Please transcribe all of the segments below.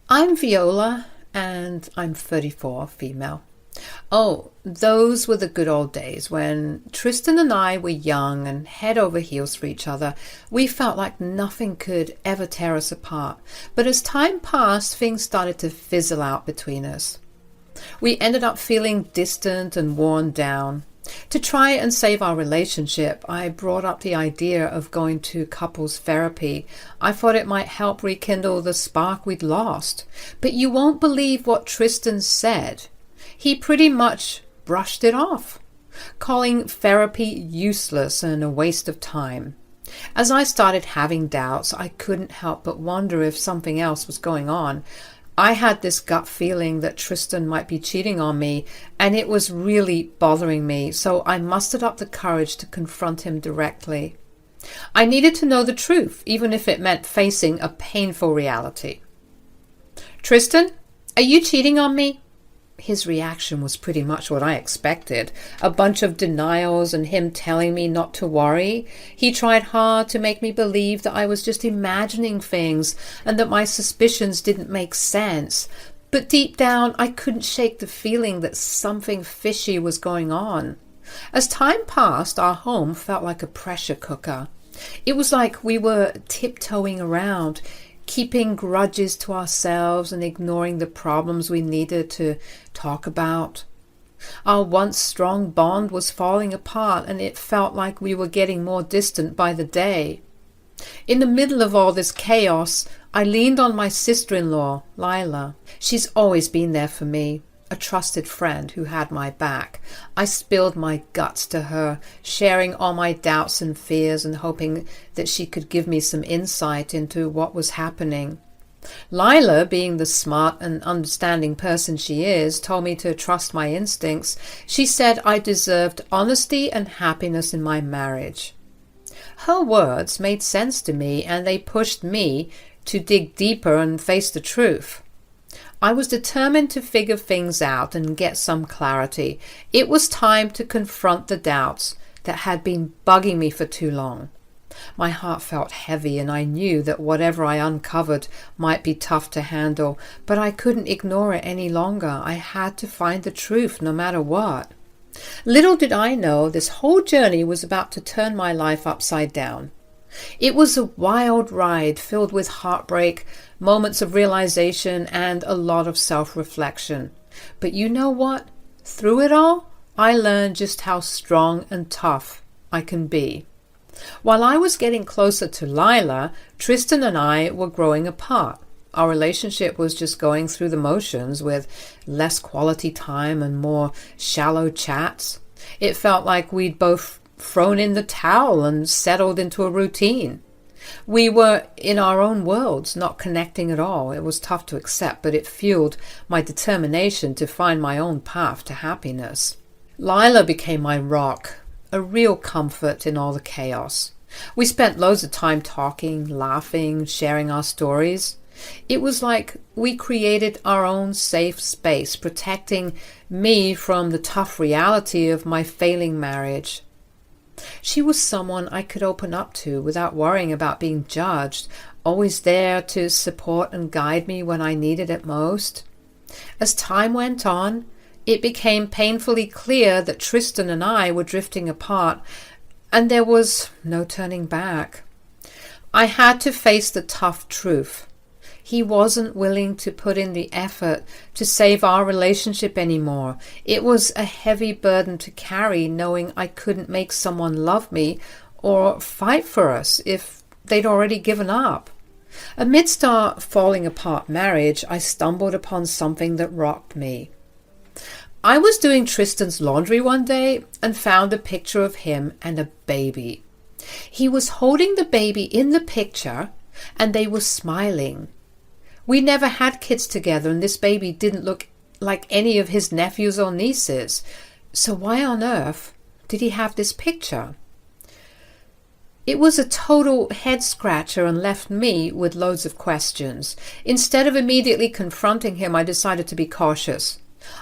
I'm Viola and I'm 34, female. Oh, those were the good old days when Tristan and I were young and head over heels for each other. We felt like nothing could ever tear us apart. But as time passed, things started to fizzle out between us. We ended up feeling distant and worn down. To try and save our relationship, I brought up the idea of going to couples therapy. I thought it might help rekindle the spark we'd lost. But you won't believe what Tristan said. He pretty much brushed it off, calling therapy useless and a waste of time. As I started having doubts, I couldn't help but wonder if something else was going on. I had this gut feeling that Tristan might be cheating on me, and it was really bothering me, so I mustered up the courage to confront him directly. I needed to know the truth, even if it meant facing a painful reality. "Tristan, are you cheating on me?" His reaction was pretty much what I expected. A bunch of denials and him telling me not to worry. He tried hard to make me believe that I was just imagining things and that my suspicions didn't make sense. But deep down, I couldn't shake the feeling that something fishy was going on. As time passed, our home felt like a pressure cooker. It was like we were tiptoeing around, keeping grudges to ourselves and ignoring the problems we needed to talk about. Our once strong bond was falling apart, and it felt like we were getting more distant by the day. In the middle of all this chaos, I leaned on my sister-in-law, Lila. She's always been there for me, a trusted friend who had my back. I spilled my guts to her, sharing all my doubts and fears and hoping that she could give me some insight into what was happening. Lila, being the smart and understanding person she is, told me to trust my instincts. She said I deserved honesty and happiness in my marriage. Her words made sense to me, and they pushed me to dig deeper and face the truth. I was determined to figure things out and get some clarity. It was time to confront the doubts that had been bugging me for too long. My heart felt heavy, and I knew that whatever I uncovered might be tough to handle, but I couldn't ignore it any longer. I had to find the truth no matter what. Little did I know this whole journey was about to turn my life upside down. It was a wild ride filled with heartbreak, moments of realization, and a lot of self-reflection. But you know what? Through it all, I learned just how strong and tough I can be. While I was getting closer to Lila, Tristan and I were growing apart. Our relationship was just going through the motions with less quality time and more shallow chats. It felt like we'd both thrown in the towel and settled into a routine. We were in our own worlds, not connecting at all. It was tough to accept, but it fueled my determination to find my own path to happiness. Lila became my rock, a real comfort in all the chaos. We spent loads of time talking, laughing, sharing our stories. It was like we created our own safe space, protecting me from the tough reality of my failing marriage. She was someone I could open up to without worrying about being judged, always there to support and guide me when I needed it most. As time went on, it became painfully clear that Tristan and I were drifting apart, and there was no turning back. I had to face the tough truth. He wasn't willing to put in the effort to save our relationship anymore. It was a heavy burden to carry, knowing I couldn't make someone love me or fight for us if they'd already given up. Amidst our falling apart marriage, I stumbled upon something that rocked me. I was doing Tristan's laundry one day and found a picture of him and a baby. He was holding the baby in the picture, and they were smiling. We never had kids together, and this baby didn't look like any of his nephews or nieces. So why on earth did he have this picture? It was a total head scratcher and left me with loads of questions. Instead of immediately confronting him, I decided to be cautious.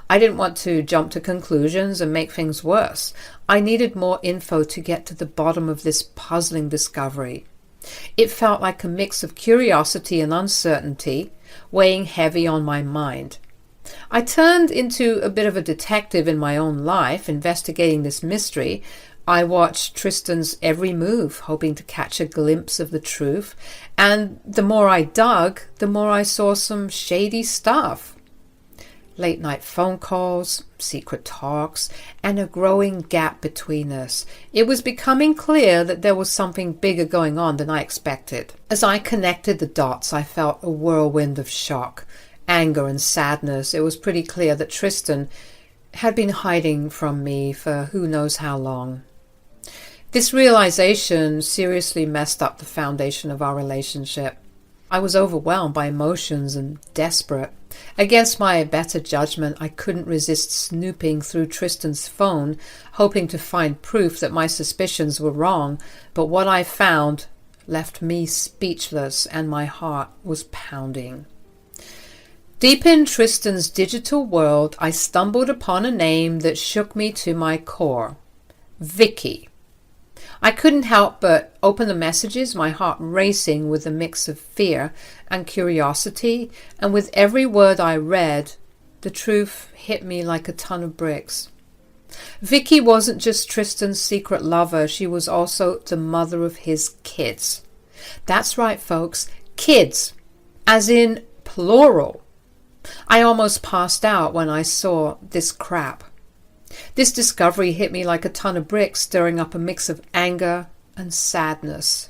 I didn't want to jump to conclusions and make things worse. I needed more info to get to the bottom of this puzzling discovery. It felt like a mix of curiosity and uncertainty, weighing heavy on my mind. I turned into a bit of a detective in my own life, investigating this mystery. I watched Tristan's every move, hoping to catch a glimpse of the truth, and the more I dug, the more I saw some shady stuff. Late night phone calls, secret talks, and a growing gap between us. It was becoming clear that there was something bigger going on than I expected. As I connected the dots, I felt a whirlwind of shock, anger and sadness. It was pretty clear that Tristan had been hiding from me for who knows how long. This realization seriously messed up the foundation of our relationship. I was overwhelmed by emotions and desperate. Against my better judgment, I couldn't resist snooping through Tristan's phone, hoping to find proof that my suspicions were wrong, but what I found left me speechless and my heart was pounding. Deep in Tristan's digital world, I stumbled upon a name that shook me to my core. Vicky. I couldn't help but open the messages, my heart racing with a mix of fear and curiosity, and with every word I read, the truth hit me like a ton of bricks. Vicky wasn't just Tristan's secret lover, she was also the mother of his kids. That's right, folks, kids, as in plural. I almost passed out when I saw this crap. This discovery hit me like a ton of bricks, stirring up a mix of anger and sadness.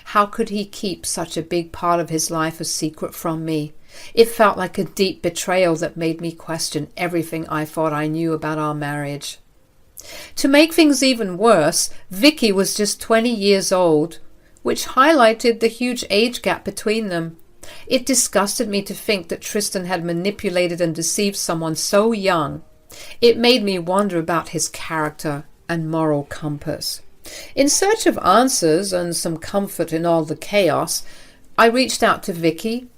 How could he keep such a big part of his life a secret from me? It felt like a deep betrayal that made me question everything I thought I knew about our marriage. To make things even worse, Vicky was just 20 years old, which highlighted the huge age gap between them. It disgusted me to think that Tristan had manipulated and deceived someone so young. It made me wonder about his character and moral compass. In search of answers and some comfort in all the chaos, I reached out to Vicky.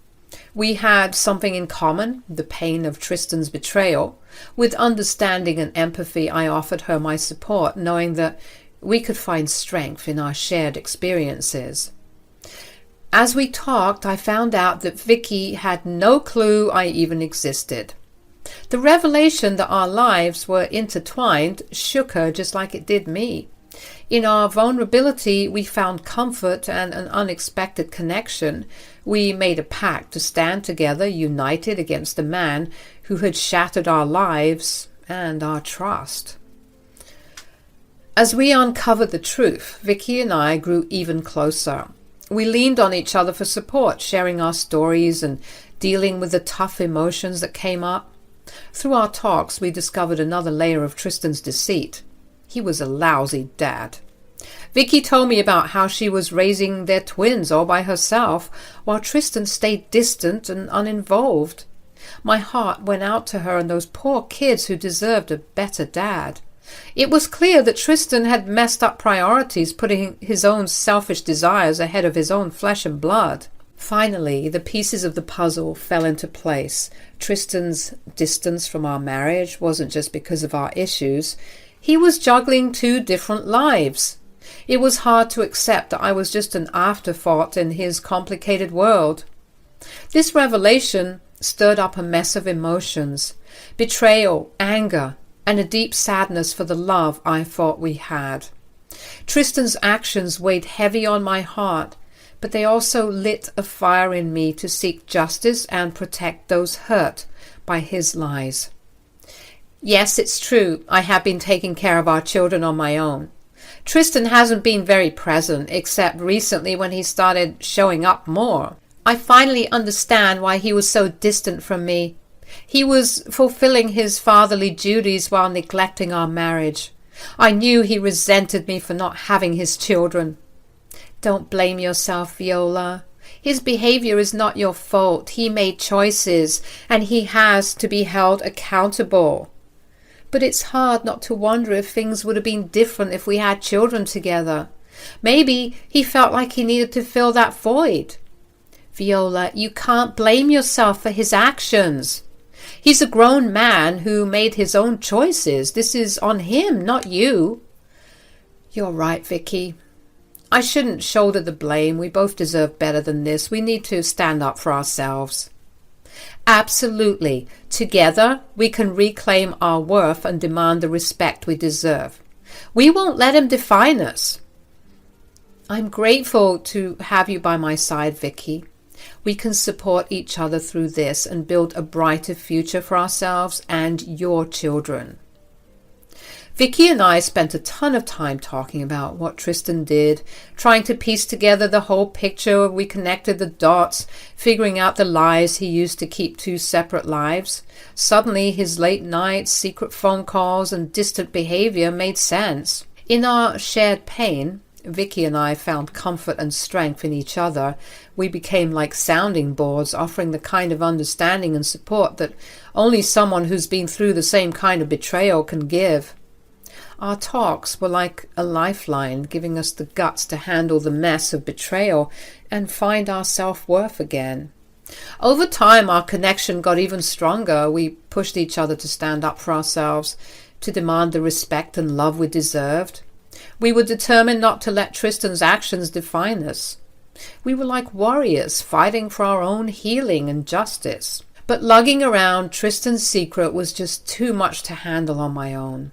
We had something in common, the pain of Tristan's betrayal. With understanding and empathy, I offered her my support, knowing that we could find strength in our shared experiences. As we talked, I found out that Vicky had no clue I even existed. The revelation that our lives were intertwined shook her just like it did me. In our vulnerability, we found comfort and an unexpected connection. We made a pact to stand together, united against the man who had shattered our lives and our trust. As we uncovered the truth, Vicky and I grew even closer. We leaned on each other for support, sharing our stories and dealing with the tough emotions that came up. Through our talks, we discovered another layer of Tristan's deceit. He was a lousy dad. Vicky told me about how she was raising their twins all by herself, while Tristan stayed distant and uninvolved. My heart went out to her and those poor kids who deserved a better dad. It was clear that Tristan had messed up priorities, putting his own selfish desires ahead of his own flesh and blood. Finally, the pieces of the puzzle fell into place. Tristan's distance from our marriage wasn't just because of our issues. He was juggling two different lives. It was hard to accept that I was just an afterthought in his complicated world. This revelation stirred up a mess of emotions, betrayal, anger, and a deep sadness for the love I thought we had. Tristan's actions weighed heavy on my heart, but they also lit a fire in me to seek justice and protect those hurt by his lies. Yes, it's true, I have been taking care of our children on my own. Tristan hasn't been very present, except recently when he started showing up more. I finally understand why he was so distant from me. He was fulfilling his fatherly duties while neglecting our marriage. I knew he resented me for not having his children. Don't blame yourself, Viola. His behavior is not your fault. He made choices, and he has to be held accountable. But it's hard not to wonder if things would have been different if we had children together. Maybe he felt like he needed to fill that void. Viola, you can't blame yourself for his actions. He's a grown man who made his own choices. This is on him, not you. You're right, Vicky. I shouldn't shoulder the blame. We both deserve better than this. We need to stand up for ourselves. Absolutely. Together, we can reclaim our worth and demand the respect we deserve. We won't let him define us. I'm grateful to have you by my side, Vicky. We can support each other through this and build a brighter future for ourselves and your children. Vicky and I spent a ton of time talking about what Tristan did, trying to piece together the whole picture. We connected the dots, figuring out the lies he used to keep two separate lives. Suddenly, his late nights, secret phone calls, and distant behavior made sense. In our shared pain, Vicky and I found comfort and strength in each other. We became like sounding boards, offering the kind of understanding and support that only someone who's been through the same kind of betrayal can give. Our talks were like a lifeline, giving us the guts to handle the mess of betrayal and find our self-worth again. Over time, our connection got even stronger. We pushed each other to stand up for ourselves, to demand the respect and love we deserved. We were determined not to let Tristan's actions define us. We were like warriors fighting for our own healing and justice. But lugging around Tristan's secret was just too much to handle on my own.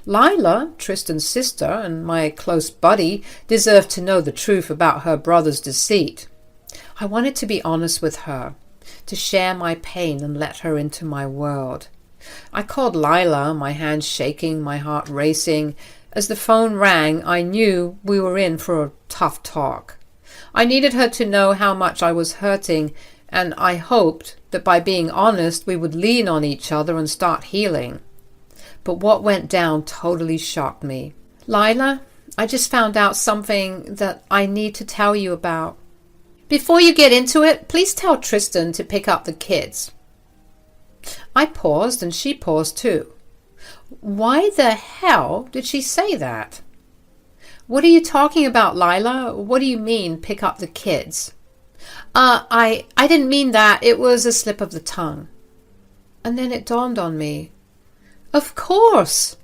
Lila, Tristan's sister and my close buddy, deserved to know the truth about her brother's deceit. I wanted to be honest with her, to share my pain and let her into my world. I called Lila, my hands shaking, my heart racing. As the phone rang, I knew we were in for a tough talk. I needed her to know how much I was hurting, and I hoped that by being honest we would lean on each other and start healing. But what went down totally shocked me. Lila, I just found out something that I need to tell you about. Before you get into it, please tell Tristan to pick up the kids. I paused and she paused too. Why the hell did she say that? What are you talking about, Lila? What do you mean, pick up the kids? I didn't mean that. It was a slip of the tongue. And then it dawned on me. Of course.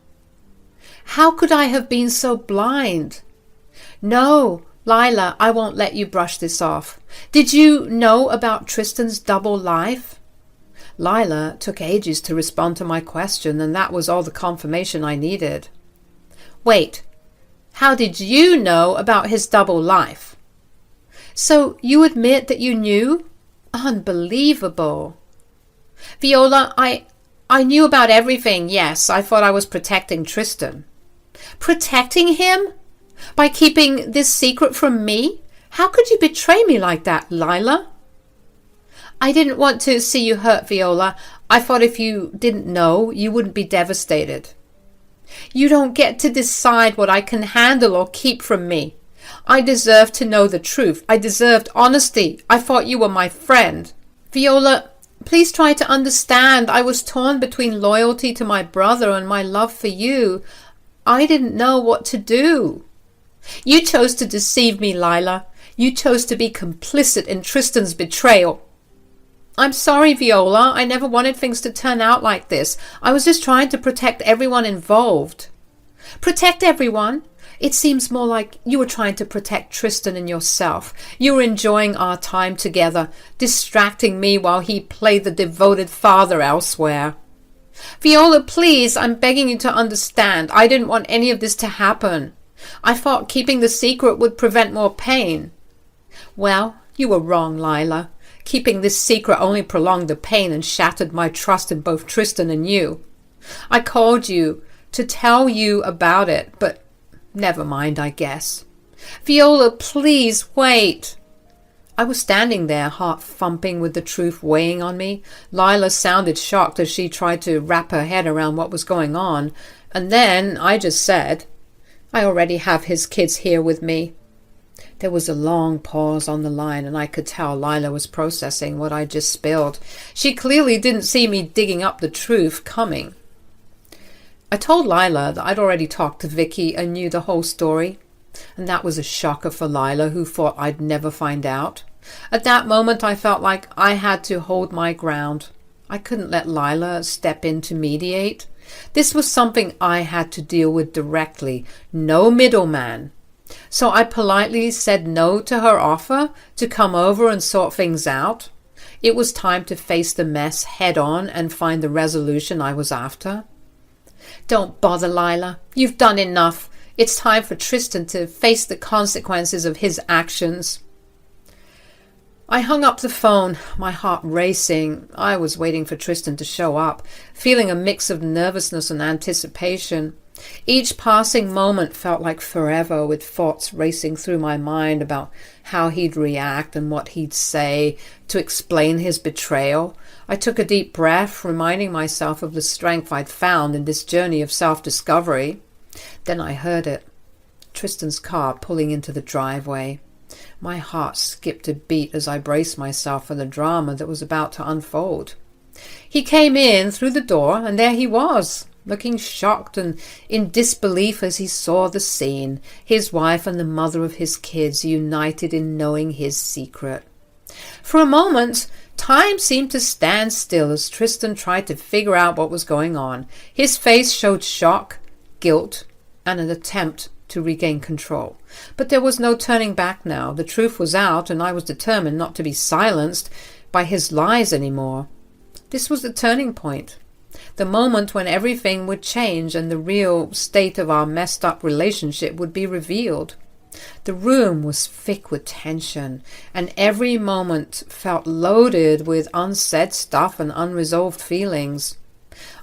How could I have been so blind? No, Lila, I won't let you brush this off. Did you know about Tristan's double life? Lila took ages to respond to my question, and that was all the confirmation I needed. Wait, how did you know about his double life? So you admit that you knew? Unbelievable. Viola, I knew about everything, yes. I thought I was protecting Tristan. Protecting him? By keeping this secret from me? How could you betray me like that, Lila? I didn't want to see you hurt, Viola. I thought if you didn't know, you wouldn't be devastated. You don't get to decide what I can handle or keep from me. I deserve to know the truth. I deserved honesty. I thought you were my friend. Viola, please try to understand. I was torn between loyalty to my brother and my love for you. I didn't know what to do. You chose to deceive me, Lila. You chose to be complicit in Tristan's betrayal. I'm sorry, Viola. I never wanted things to turn out like this. I was just trying to protect everyone involved. Protect everyone? It seems more like you were trying to protect Tristan and yourself. You were enjoying our time together, distracting me while he played the devoted father elsewhere. Viola, please, I'm begging you to understand. I didn't want any of this to happen. I thought keeping the secret would prevent more pain. Well, you were wrong, Lila. Keeping this secret only prolonged the pain and shattered my trust in both Tristan and you. I called you to tell you about it, but never mind, I guess. Viola, please, wait. I was standing there, heart thumping with the truth weighing on me. Lila sounded shocked as she tried to wrap her head around what was going on. And then I just said, I already have his kids here with me. There was a long pause on the line, and I could tell Lila was processing what I just spilled. She clearly didn't see me digging up the truth coming. I told Lila that I'd already talked to Vicky and knew the whole story, and that was a shocker for Lila, who thought I'd never find out. At that moment, I felt like I had to hold my ground. I couldn't let Lila step in to mediate. This was something I had to deal with directly. No middleman. So I politely said no to her offer to come over and sort things out. It was time to face the mess head on and find the resolution I was after. Don't bother, Lila. You've done enough. It's time for Tristan to face the consequences of his actions. I hung up the phone, my heart racing. I was waiting for Tristan to show up, feeling a mix of nervousness and anticipation. Each passing moment felt like forever, with thoughts racing through my mind about how he'd react and what he'd say to explain his betrayal. I took a deep breath, reminding myself of the strength I'd found in this journey of self-discovery. Then I heard it. Tristan's car pulling into the driveway. My heart skipped a beat as I braced myself for the drama that was about to unfold. He came in through the door, and there he was, looking shocked and in disbelief as he saw the scene, his wife and the mother of his kids united in knowing his secret. For a moment, time seemed to stand still as Tristan tried to figure out what was going on. His face showed shock, guilt, and an attempt to regain control. But there was no turning back now. The truth was out, and I was determined not to be silenced by his lies anymore. This was the turning point. The moment when everything would change and the real state of our messed up relationship would be revealed. The room was thick with tension, and every moment felt loaded with unsaid stuff and unresolved feelings.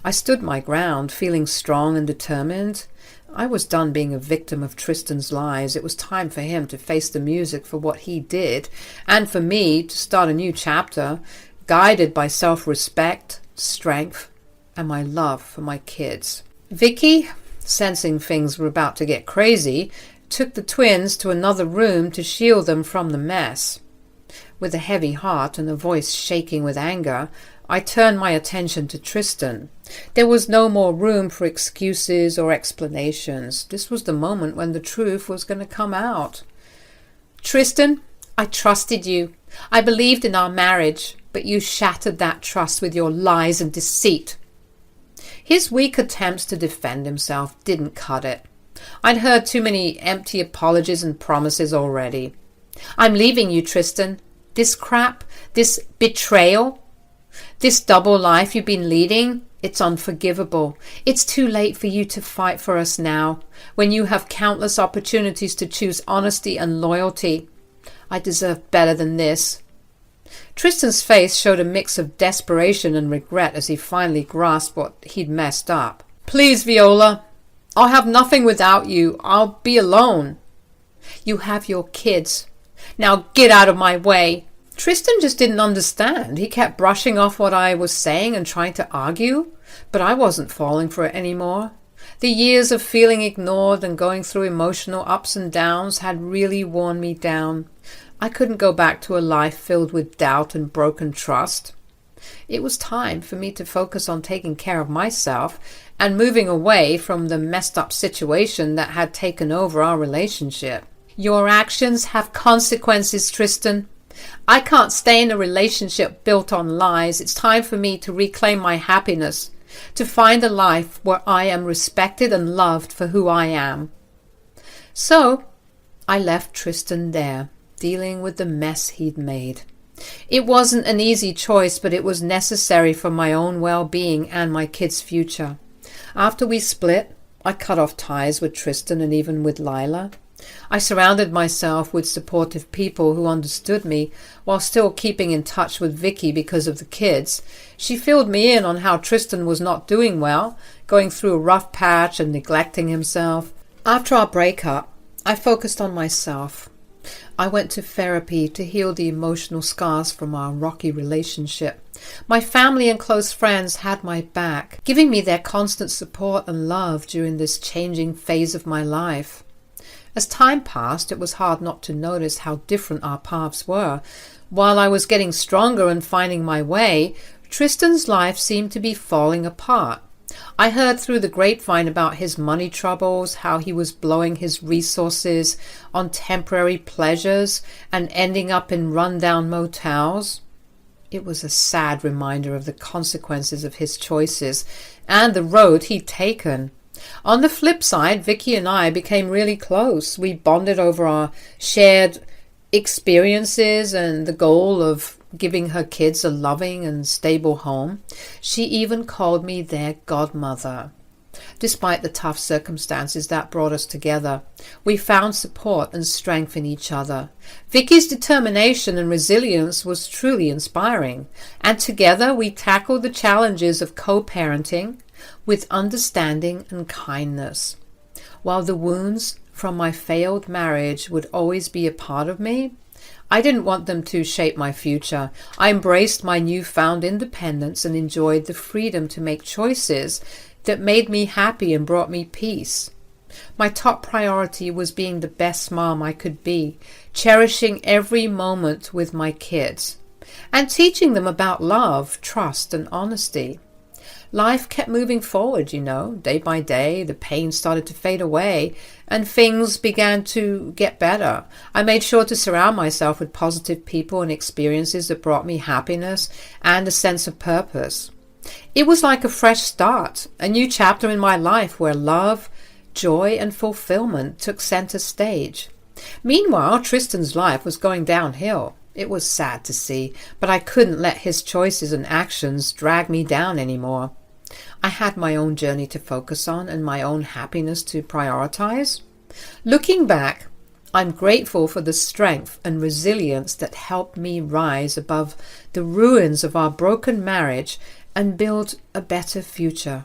I stood my ground, feeling strong and determined. I was done being a victim of Tristan's lies. It was time for him to face the music for what he did, and for me to start a new chapter, guided by self-respect, strength, and my love for my kids. Vicky, sensing things were about to get crazy, took the twins to another room to shield them from the mess. With a heavy heart and a voice shaking with anger, I turned my attention to Tristan. There was no more room for excuses or explanations. This was the moment when the truth was going to come out. Tristan, I trusted you. I believed in our marriage, but you shattered that trust with your lies and deceit. His weak attempts to defend himself didn't cut it. I'd heard too many empty apologies and promises already. I'm leaving you, Tristan. This crap, this betrayal, this double life you've been leading, it's unforgivable. It's too late for you to fight for us now, when you have countless opportunities to choose honesty and loyalty. I deserve better than this. Tristan's face showed a mix of desperation and regret as he finally grasped what he'd messed up. Please, Viola, I'll have nothing without you. I'll be alone. You have your kids. Now get out of my way. Tristan just didn't understand. He kept brushing off what I was saying and trying to argue, but I wasn't falling for it anymore. The years of feeling ignored and going through emotional ups and downs had really worn me down. I couldn't go back to a life filled with doubt and broken trust. It was time for me to focus on taking care of myself and moving away from the messed up situation that had taken over our relationship. Your actions have consequences, Tristan. I can't stay in a relationship built on lies. It's time for me to reclaim my happiness, to find a life where I am respected and loved for who I am. So I left Tristan there, dealing with the mess he'd made. It wasn't an easy choice, but it was necessary for my own well-being and my kids' future. After we split, I cut off ties with Tristan and even with Lila. I surrounded myself with supportive people who understood me while still keeping in touch with Vicky because of the kids. She filled me in on how Tristan was not doing well, going through a rough patch and neglecting himself. After our breakup, I focused on myself. I went to therapy to heal the emotional scars from our rocky relationship. My family and close friends had my back, giving me their constant support and love during this changing phase of my life. As time passed, it was hard not to notice how different our paths were. While I was getting stronger and finding my way, Tristan's life seemed to be falling apart. I heard through the grapevine about his money troubles, how he was blowing his resources on temporary pleasures and ending up in rundown motels. It was a sad reminder of the consequences of his choices and the road he'd taken. On the flip side, Vicky and I became really close. We bonded over our shared experiences and the goal of giving her kids a loving and stable home. She even called me their godmother. Despite the tough circumstances that brought us together, we found support and strength in each other. Vicky's determination and resilience was truly inspiring, and together we tackled the challenges of co-parenting with understanding and kindness. While the wounds from my failed marriage would always be a part of me, I didn't want them to shape my future. I embraced my newfound independence and enjoyed the freedom to make choices that made me happy and brought me peace. My top priority was being the best mom I could be, cherishing every moment with my kids, and teaching them about love, trust, and honesty. Life kept moving forward, day by day. The pain started to fade away and things began to get better. I made sure to surround myself with positive people and experiences that brought me happiness and a sense of purpose. It was like a fresh start, a new chapter in my life where love, joy, and fulfillment took center stage. Meanwhile, Tristan's life was going downhill. It was sad to see, but I couldn't let his choices and actions drag me down anymore. I had my own journey to focus on and my own happiness to prioritize. Looking back, I'm grateful for the strength and resilience that helped me rise above the ruins of our broken marriage and build a better future